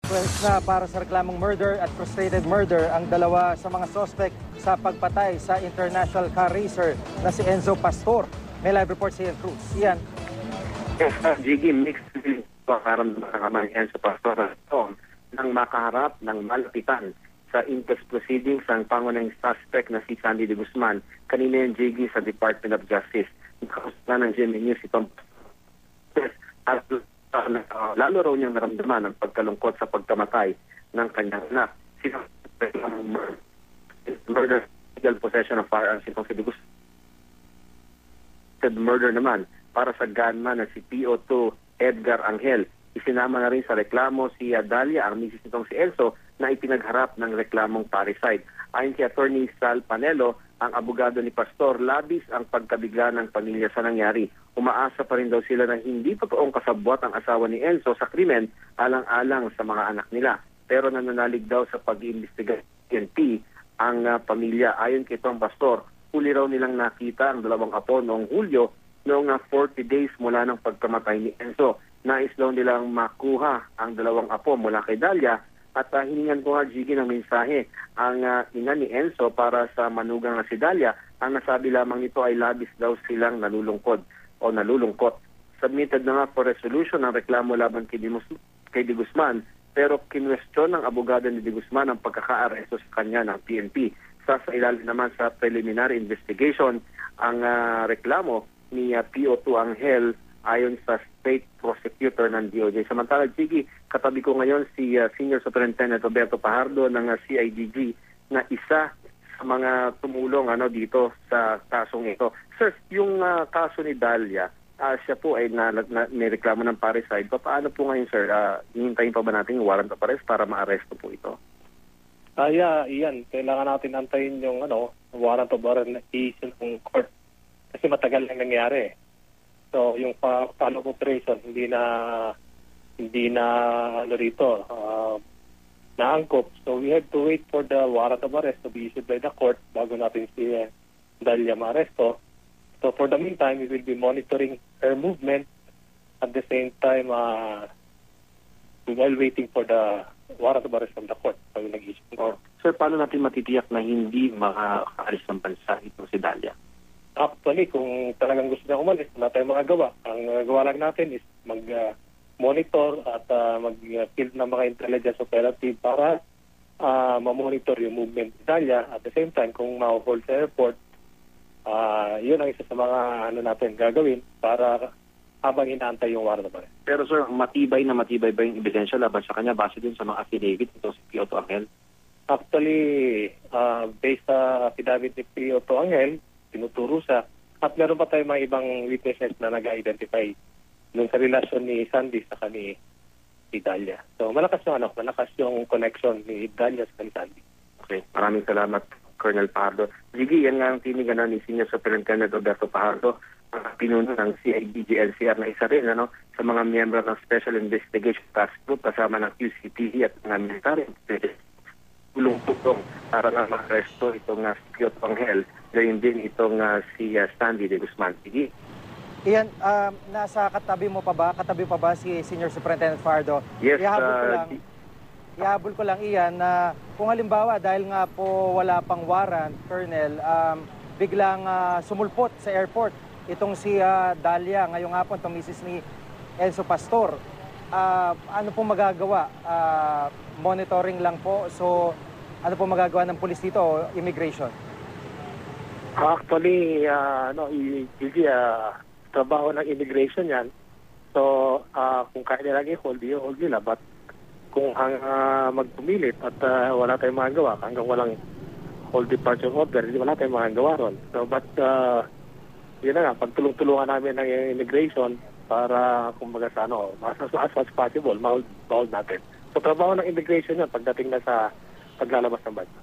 Pwes na para sa reklamong murder at frustrated murder ang dalawa sa mga suspect sa pagpatay sa international car racer na si Enzo Pastor. May live report si Ian Cruz. Ian. Yes, Jiggy, mixed pakaramdaman ni Enzo Pastor nang makaharap ng malapitan sa inquest proceedings ang pangunahing suspect na si Sandy De Guzman. Kanina yung Jiggy sa Department of Justice. Nakasusta ng GMA News itong at lalo raw niyang naramdaman ang pagkalungkot sa pagkamatay ng kanyang anak. Murder, illegal possession of firearms itong si De Guzman. Murder naman para sa gunman na si PO2 Edgar Angel. Isinama na rin sa reklamo si Dalia, ang misis nitong si Enzo, na ipinagharap ng reklamong parricide. Ayon kay Attorney Sal Panelo, ang abogado ni Pastor, labis ang pagkabigla ng pamilya sa nangyari. Umaasa pa rin daw sila na hindi totoong kasabwat ang asawa ni Enzo sa krimen alang-alang sa mga anak nila. Pero nananalig daw sa pag-iimbestiga ng PNP ang pamilya. Ayon kay itong Pastor, huli raw nilang nakita ang dalawang apo noong Hulyo noong 40 days mula ng pagkamatay ni Enzo. Nais daw nilang makuha ang dalawang apo mula kay Dalia at hiningan ko nga Jiggy ng mensahe ang ina ni Enzo para sa manugang na si Dalia. Ang nasabi lamang nito ay labis daw silang nalulungkot. Submitted na nga for resolution ang reklamo laban kay De Guzman, pero kinwestiyon ng abogado ni De Guzman ang pagkaka-aresto sa kanya ng PNP. Sa ilalim naman sa preliminary investigation ang reklamo ni PO2 Angel ayon sa state prosecutor ng DOJ. Samantala, Jiggy, katabi ko ngayon si Senior Superintendent Roberto Pajardo ng CIDG na isa sa mga tumulong dito sa kasong ito. Sir, yung kaso ni Dalia, siya po ay may reklamo ng parricide. Paano po ngayon, sir? Hihintayin pa ba natin yung warrant of arrest para ma-arresto po ito? Iyan. Kailangan natin antayin yung warrant of arrest na i-issue ng court. Kasi matagal lang nangyari. So, yung follow-up operation, hindi na rito, naangkop. So, we have to wait for the warrant of arrest to be issued by the court bago natin si Dalia ma-arresto. So, for the meantime, we will be monitoring her movement at the same time while waiting for the warrant of arrest from the court. So, nag-issue. Sir, paano natin matitiyak na hindi makaalis ng bansa itong si Dalia? Actually, kung talagang gusto niya umalis, wala tayong magagawa. Ang gawa lang natin is mag-monitor at mag-field ng mga intelligence operative para ma-monitor yung movement ni Dalia. At the same time, kung ma-hold sa airport, yun ang isa sa mga natin gagawin para habang inaantay yung warrant of arrest. Pero sir, matibay ba yung ebidensya laban sa kanya base din sa mga affidavit ito si PO2 Angel? Actually, based sa affidavit ni PO2 Angel, tinuturo siya. At meron pa tayong mga ibang witnesses na nag-identify nung sa relasyon ni Sandy sa ni Dalia. So malakas yung connection ni Dalia sa ni Sandy. Okay, maraming salamat, Colonel Pajardo. Jiggy, yan nga ang tinig ni Senior Superintendent Roberto Pajardo, ang pinuno ng CIDG-NCR na isa rin sa mga miyembro ng Special Investigation Task Group kasama ng QCPD at mga military tulong-tulong para na ma-arresto itong PO2 Angel. Gayon din itong si Sandy De Guzman. Sige. Ian, nasa katabi pa ba si Senior Superintendent Fajardo? Yes. Ihabol ko lang, Ian, na kung halimbawa dahil nga po wala pang warrant, Colonel, biglang sumulpot sa airport itong si Dalia, ngayong hapon, itong misis ni Enzo Pastor. Ano po magagawa? Monitoring lang po. So, ano po magagawa ng pulis dito o immigration? Actually, trabaho ng immigration yan. So, kung kaya nila i-hold nila. But kung magpumilit at wala tayong magagawa, hanggang walang hold departure order, wala tayong magagawa ron. So, but, yun na nga, pagtulong-tulungan namin ng immigration para, kumbaga sa as much possible, ma-hold natin. So, trabaho ng immigration yan pagdating na sa paglalabas ng bansa.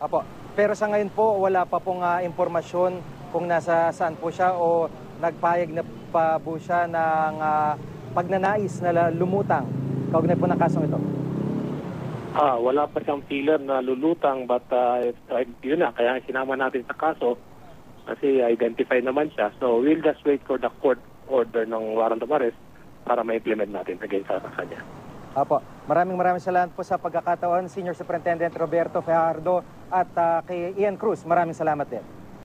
Apo. Pero sa ngayon po, wala pa pong impormasyon kung saan po siya o nagpayag na pa po siya ng pagnanais na lumutang kaugnay po ng kasong ito. Wala pa siyang feeler na lulutang but yun na, kaya sinama natin sa kaso kasi identify naman siya. So we'll just wait for the court order ng warrant of arrest para ma-implement natin against sa kanya. Apo. Maraming salamat po sa pagkakataon, Senior Superintendent Roberto Fajardo at kay Ian Cruz. Maraming salamat din.